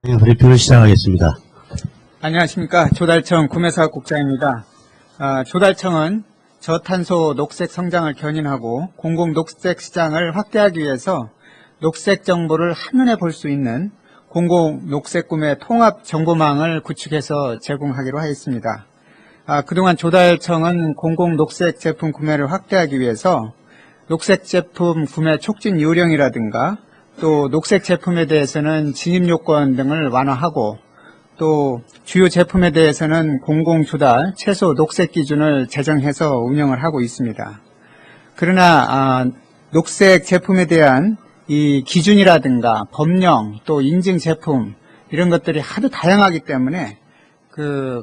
브리핑을 시작하겠습니다. 안녕하십니까. 조달청 구매사업국장입니다. 조달청은 저탄소 녹색 성장을 견인하고 공공 녹색 시장을 확대하기 위해서 녹색 정보를 한눈에 볼 수 있는 공공 녹색 구매 통합 정보망을 구축해서 제공하기로 하였습니다. 그동안 조달청은 공공 녹색 제품 구매를 확대하기 위해서 녹색 제품 구매 촉진 요령이라든가 또 녹색 제품에 대해서는 진입 요건 등을 완화하고 또 주요 제품에 대해서는 공공조달 최소 녹색 기준을 제정해서 운영을 하고 있습니다. 그러나 녹색 제품에 대한 이 기준이라든가 법령 또 인증 제품 이런 것들이 하도 다양하기 때문에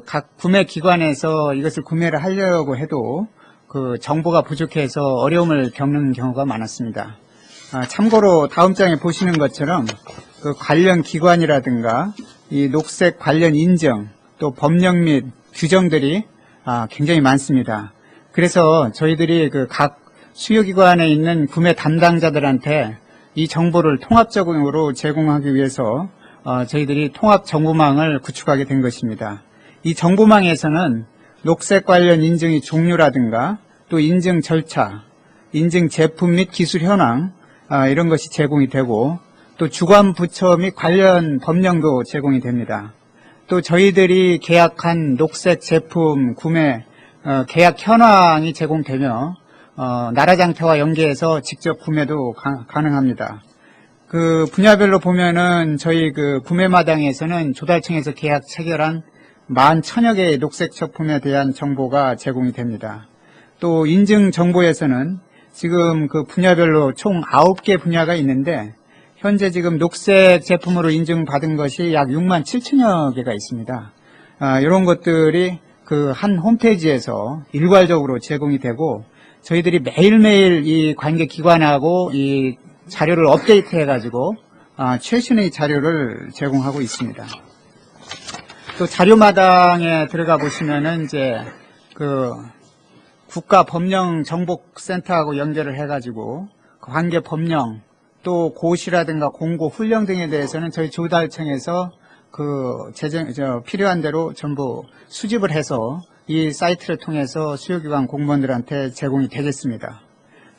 각 구매 기관에서 이것을 구매를 하려고 해도 정보가 부족해서 어려움을 겪는 경우가 많았습니다. 참고로 다음 장에 보시는 것처럼 관련 기관이라든가 이 녹색 관련 인증 또 법령 및 규정들이 굉장히 많습니다. 그래서 저희들이 각 수요기관에 있는 구매 담당자들한테 이 정보를 통합적으로 제공하기 위해서 저희들이 통합 정보망을 구축하게 된 것입니다. 이 정보망에서는 녹색 관련 인증의 종류라든가 또 인증 절차, 인증 제품 및 기술 현황 이런 것이 제공이 되고 또 주관 부처 및 관련 법령도 제공이 됩니다. 또 저희들이 계약한 녹색 제품 구매 계약 현황이 제공되며 나라장터와 연계해서 직접 구매도 가능합니다. 분야별로 보면은 저희 구매마당에서는 조달청에서 계약 체결한 11,000여 개의 녹색 제품에 대한 정보가 제공이 됩니다. 또 인증 정보에서는 지금 분야별로 총 9개 분야가 있는데 현재 지금 녹색 제품으로 인증받은 것이 약 67,000여 개가 있습니다. 이런 것들이 한 홈페이지에서 일괄적으로 제공이 되고 저희들이 매일매일 이 관계 기관하고 이 자료를 업데이트 해가지고 최신의 자료를 제공하고 있습니다. 또 자료마당에 들어가 보시면은 이제 국가법령정보센터하고 연결을 해가지고 관계 법령 또 고시라든가 공고 훈령 등에 대해서는 저희 조달청에서 필요한 대로 전부 수집을 해서 이 사이트를 통해서 수요기관 공무원들한테 제공이 되겠습니다.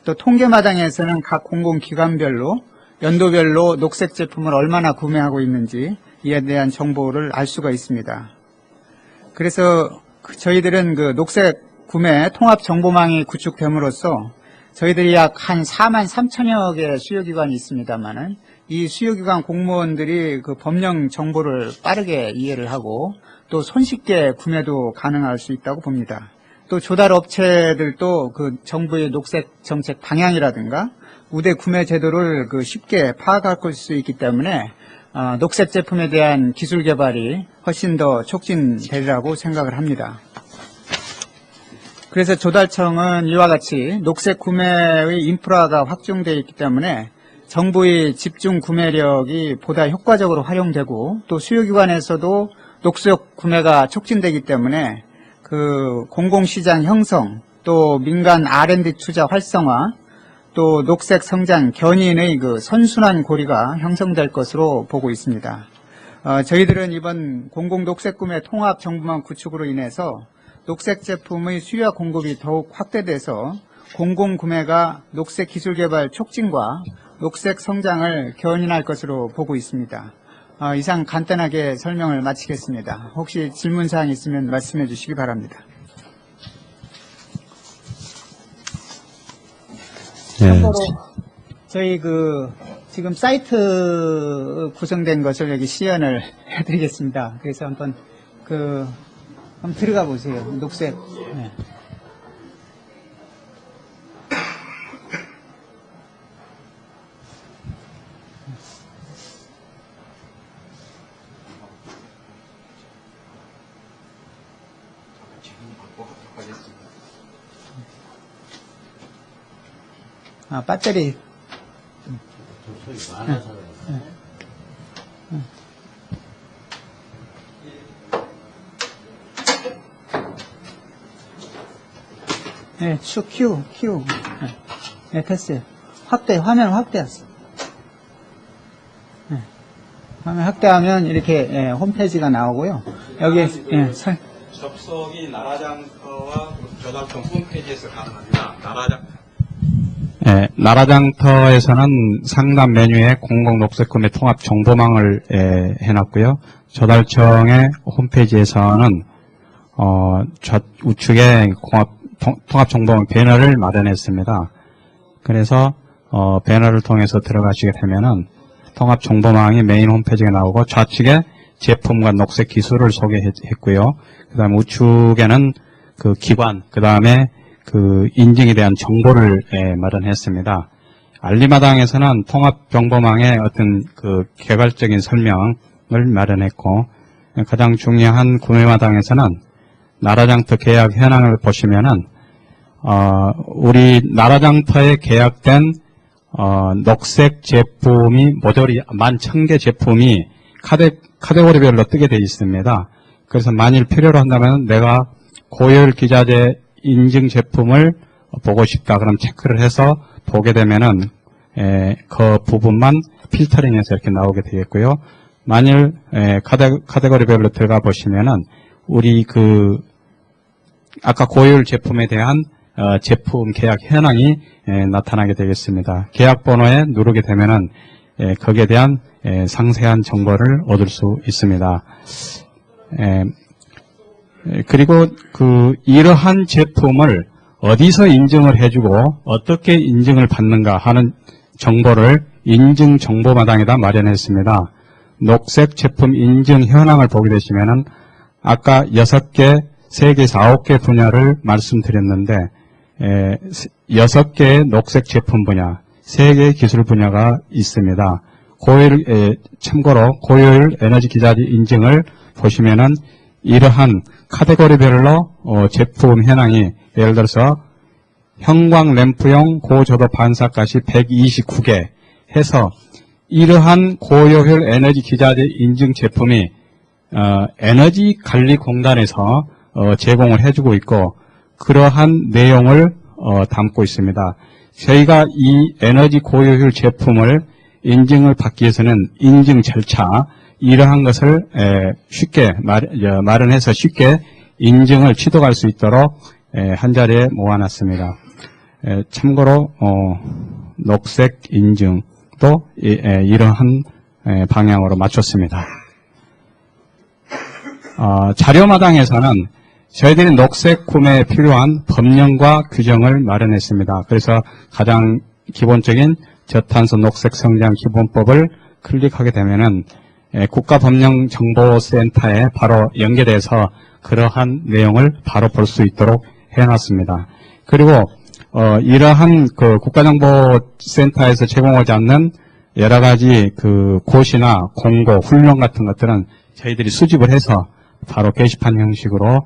또 통계마당에서는 각 공공기관별로 연도별로 녹색 제품을 얼마나 구매하고 있는지 이에 대한 정보를 알 수가 있습니다. 그래서 저희들은 녹색 구매 통합 정보망이 구축됨으로써 저희들이 약 한 43,000여 개 수요기관이 있습니다만은 이 수요기관 공무원들이 법령 정보를 빠르게 이해를 하고 또 손쉽게 구매도 가능할 수 있다고 봅니다. 또 조달업체들도 정부의 녹색 정책 방향이라든가 우대 구매 제도를 쉽게 파악할 수 있기 때문에 녹색 제품에 대한 기술 개발이 훨씬 더 촉진되리라고 생각을 합니다. 그래서 조달청은 이와 같이 녹색 구매의 인프라가 확충되어 있기 때문에 정부의 집중 구매력이 보다 효과적으로 활용되고 또 수요기관에서도 녹색 구매가 촉진되기 때문에 공공시장 형성 또 민간 R&D 투자 활성화 또 녹색 성장 견인의 선순환 고리가 형성될 것으로 보고 있습니다. 저희들은 이번 공공 녹색 구매 통합 정보망 구축으로 인해서 녹색 제품의 수요와 공급이 더욱 확대돼서 공공구매가 녹색 기술 개발 촉진과 녹색 성장을 견인할 것으로 보고 있습니다. 이상 간단하게 설명을 마치겠습니다. 혹시 질문사항 있으면 말씀해 주시기 바랍니다. 참고로 저희 지금 사이트 구성된 것을 여기 시연을 해드리겠습니다. 그래서 한번 들어가 보세요. 녹색. 네. 배터리. 네, Q. 네, 됐어요. 화면 확대했어. 네. 화면 확대하면 이렇게 예, 홈페이지가 나오고요. 여기 예, 접속이 나라장터와 조달청 홈페이지에서 가능합니다. 나라장터에서는 상단 메뉴에 공공녹색구매 통합 정보망을 해놨고요. 조달청의 홈페이지에서는 우측에 통합 정보망 배너를 마련했습니다. 그래서 배너를 통해서 들어가시게 되면은 통합 정보망이 메인 홈페이지가 나오고 좌측에 제품과 녹색 기술을 소개했고요. 그다음에 우측에는 그 기관, 그다음에 그 인증에 대한 정보를 마련했습니다. 알리마당에서는 통합 정보망의 어떤 그 개괄적인 설명을 마련했고, 가장 중요한 구매마당에서는 나라장터 계약 현황을 보시면은 우리 나라장터에 계약된 녹색 제품이 모조리 11,000개 제품이 카테고리별로 뜨게 되어 있습니다. 그래서 만일 필요로 한다면 내가 고효율 기자재 인증 제품을 보고 싶다. 그럼 체크를 해서 보게 되면은 그 부분만 필터링해서 이렇게 나오게 되겠고요. 만일 카테고리별로 들어가 보시면은 우리 그 아까 고효율 제품에 대한 제품 계약 현황이 나타나게 되겠습니다. 계약 번호에 누르게 되면은 거기에 대한 상세한 정보를 얻을 수 있습니다. 그리고 그 이러한 제품을 어디서 인증을 해주고 어떻게 인증을 받는가 하는 정보를 인증 정보마당에다 마련했습니다. 녹색 제품 인증 현황을 보게 되시면은 아까 6개, 3개에서 9개 분야를 말씀드렸는데 6개의 녹색 제품 분야, 3개의 기술 분야가 있습니다. 참고로 고효율 에너지 기자재 인증을 보시면은 이러한 카테고리별로 제품 현황이 예를 들어서 형광 램프용 고저도 반사가시 129개 해서 이러한 고효율 에너지 기자재 인증 제품이 에너지관리공단에서 제공을 해주고 있고 그러한 내용을 담고 있습니다. 저희가 이 에너지 고효율 제품을 인증을 받기 위해서는 인증 절차 이러한 것을 쉽게 마련해서 쉽게 인증을 취득할 수 있도록 한자리에 모아놨습니다. 참고로 녹색 인증도 이러한 방향으로 맞췄습니다. 자료마당에서는 저희들이 녹색 구매에 필요한 법령과 규정을 마련했습니다. 그래서 가장 기본적인 저탄소 녹색 성장 기본법을 클릭하게 되면은 국가법령정보센터에 바로 연계돼서 그러한 내용을 바로 볼 수 있도록 해놨습니다. 그리고 이러한 그 국가정보센터에서 제공하지 않는 여러 가지 그 고시나 공고, 훈련 같은 것들은 저희들이 수집을 해서 바로 게시판 형식으로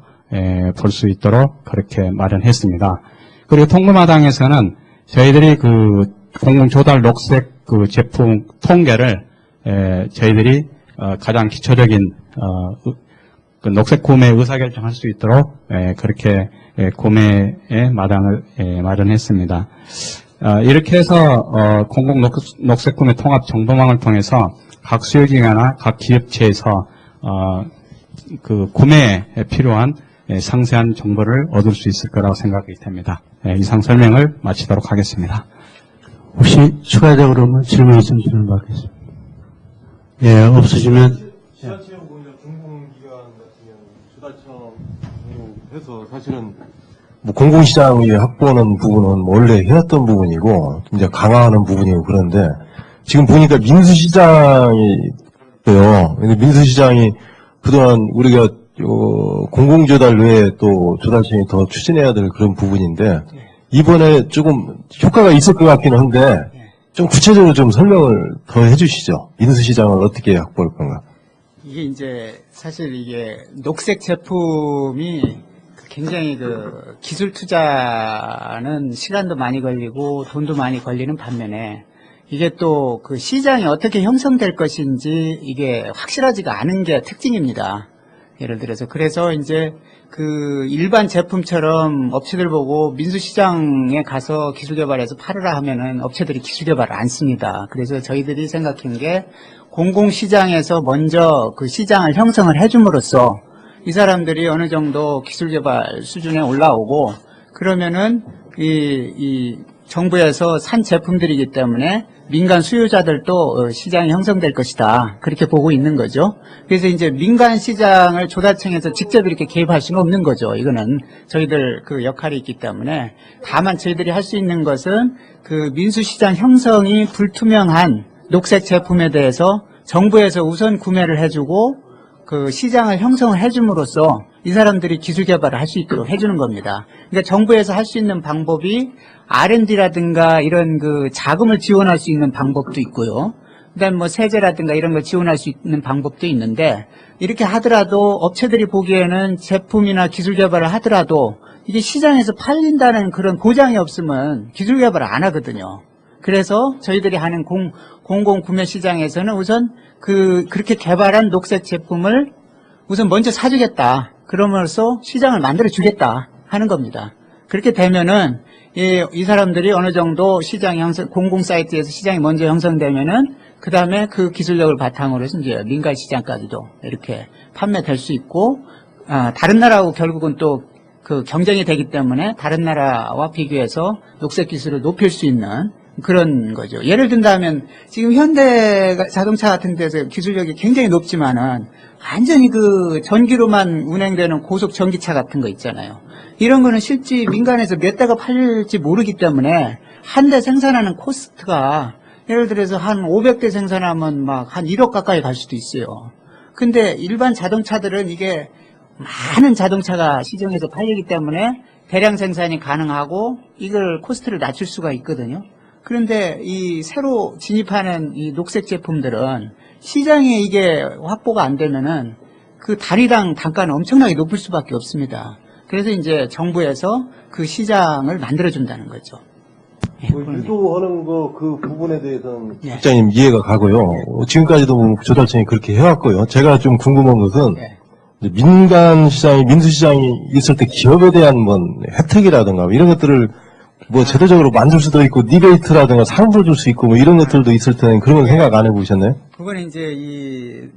볼 수 있도록 그렇게 마련했습니다. 그리고 통금마당에서는 저희들이 그 공공조달 녹색 그 제품 통계를 저희들이 가장 기초적인 그 녹색 구매 의사결정할 수 있도록 그렇게 구매의 마당을 마련했습니다. 이렇게 해서 공공 녹색 구매 통합 정보망을 통해서 각 수요기관이나 각 기업체에서 그 구매에 필요한 상세한 정보를 얻을 수 있을 거라고 생각이 됩니다. 이상 설명을 마치도록 하겠습니다. 혹시 추가적으로 질문 있으시면 받겠습니다. 예, 없으시면. 지자체하고 중공기관 같은 경우는 조달청에서 사실은 뭐 공공시장이 확보하는 부분은 뭐 원래 해왔던 부분이고 이제 강화하는 부분이고 그런데 지금 보니까 민수시장이 있어요. 근데 민수시장이 그동안 우리가 공공조달 외에 또 조달청이 더 추진해야 될 그런 부분인데 이번에 조금 효과가 있을 것 같기는 한데 좀 구체적으로 좀 설명을 더 해주시죠. 민수시장을 어떻게 확보할 건가? 이게 이제 사실 이게 녹색 제품이 굉장히 그 기술 투자는 시간도 많이 걸리고 돈도 많이 걸리는 반면에 이게 또 그 시장이 어떻게 형성될 것인지 이게 확실하지가 않은 게 특징입니다. 예를 들어서 그래서 이제 그 일반 제품처럼 업체들 보고 민수시장에 가서 기술개발해서 팔으라 하면은 업체들이 기술개발을 안 씁니다. 그래서 저희들이 생각한 게 공공시장에서 먼저 그 시장을 형성을 해줌으로써 이 사람들이 어느 정도 기술개발 수준에 올라오고 그러면은 이 정부에서 산 제품들이기 때문에 민간 수요자들도 시장이 형성될 것이다. 그렇게 보고 있는 거죠. 그래서 이제 민간 시장을 조달청에서 직접 이렇게 개입할 수는 없는 거죠. 이거는 저희들 그 역할이 있기 때문에 다만 저희들이 할 수 있는 것은 그 민수시장 형성이 불투명한 녹색 제품에 대해서 정부에서 우선 구매를 해주고 그 시장을 형성을 해줌으로써 이 사람들이 기술 개발을 할 수 있도록 해주는 겁니다. 그러니까 정부에서 할 수 있는 방법이 R&D라든가 이런 그 자금을 지원할 수 있는 방법도 있고요. 그다음 뭐 세제라든가 이런 걸 지원할 수 있는 방법도 있는데 이렇게 하더라도 업체들이 보기에는 제품이나 기술 개발을 하더라도 이게 시장에서 팔린다는 그런 보장이 없으면 기술 개발을 안 하거든요. 그래서 저희들이 하는 공공 구매 시장에서는 우선 그렇게 개발한 녹색 제품을 우선 먼저 사주겠다. 그러면서 시장을 만들어 주겠다 하는 겁니다. 그렇게 되면은 이 사람들이 어느 정도 시장 형성, 공공 사이트에서 시장이 먼저 형성되면은 그 다음에 그 기술력을 바탕으로 해서 이제 민간 시장까지도 이렇게 판매될 수 있고, 다른 나라하고 결국은 또 그 경쟁이 되기 때문에 다른 나라와 비교해서 녹색 기술을 높일 수 있는 그런 거죠. 예를 든다면 지금 현대 자동차 같은 데서 기술력이 굉장히 높지만은 완전히 그 전기로만 운행되는 고속 전기차 같은 거 있잖아요. 이런 거는 실제 민간에서 몇 대가 팔릴지 모르기 때문에 한 대 생산하는 코스트가 예를 들어서 한 500대 생산하면 막 한 1억 가까이 갈 수도 있어요. 근데 일반 자동차들은 이게 많은 자동차가 시중에서 팔리기 때문에 대량 생산이 가능하고 이걸 코스트를 낮출 수가 있거든요. 그런데 이 새로 진입하는 이 녹색 제품들은 시장에 이게 확보가 안 되면은 그 단위당 단가는 엄청나게 높을 수밖에 없습니다. 그래서 이제 정부에서 그 시장을 만들어준다는 거죠. 예, 유도하는 그 부분에 대해서는 예. 국장님 이해가 가고요. 지금까지도 뭐 조달청이 그렇게 해왔고요. 제가 좀 궁금한 것은 예. 이제 민간 시장이, 민수시장이 있을 때 기업에 대한 뭐 혜택이라든가 이런 것들을 뭐 제도적으로 만들 수도 있고 리베이트라든가 상품을 줄 수 있고 뭐 이런 것들도 있을 텐데 그런 건 생각 안 해보셨나요? 그거는 이제 이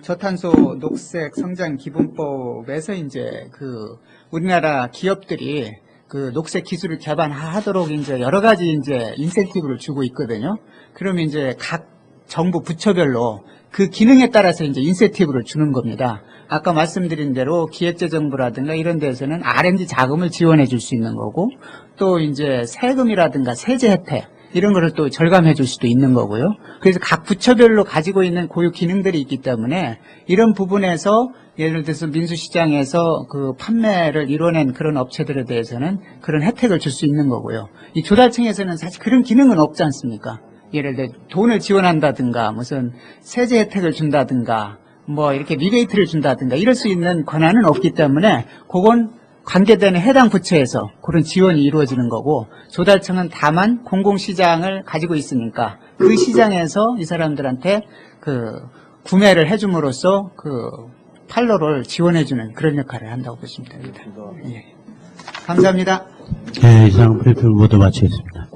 저탄소 녹색 성장 기본법에서 이제 그 우리나라 기업들이 그 녹색 기술을 개발하도록 이제 여러 가지 이제 인센티브를 주고 있거든요. 그러면 이제 각 정부 부처별로 그 기능에 따라서 이제 인센티브를 주는 겁니다. 아까 말씀드린 대로 기획재정부라든가 이런 데서는 R&D 자금을 지원해 줄 수 있는 거고 또 이제 세금이라든가 세제 혜택 이런 거를 또 절감해 줄 수도 있는 거고요. 그래서 각 부처별로 가지고 있는 고유 기능들이 있기 때문에 이런 부분에서 예를 들어서 민수시장에서 그 판매를 이뤄낸 그런 업체들에 대해서는 그런 혜택을 줄 수 있는 거고요. 이 조달청에서는 사실 그런 기능은 없지 않습니까? 예를 들어 돈을 지원한다든가 무슨 세제 혜택을 준다든가 뭐 이렇게 리베이트를 준다든가 이럴 수 있는 권한은 없기 때문에 그건 관계되는 해당 부처에서 그런 지원이 이루어지는 거고 조달청은 다만 공공시장을 가지고 있으니까 그 시장에서 이 사람들한테 그 구매를 해줌으로써 그 판로를 지원해주는 그런 역할을 한다고 보시면 됩니다. 예. 감사합니다. 네, 이상 브리핑 모두 마치겠습니다.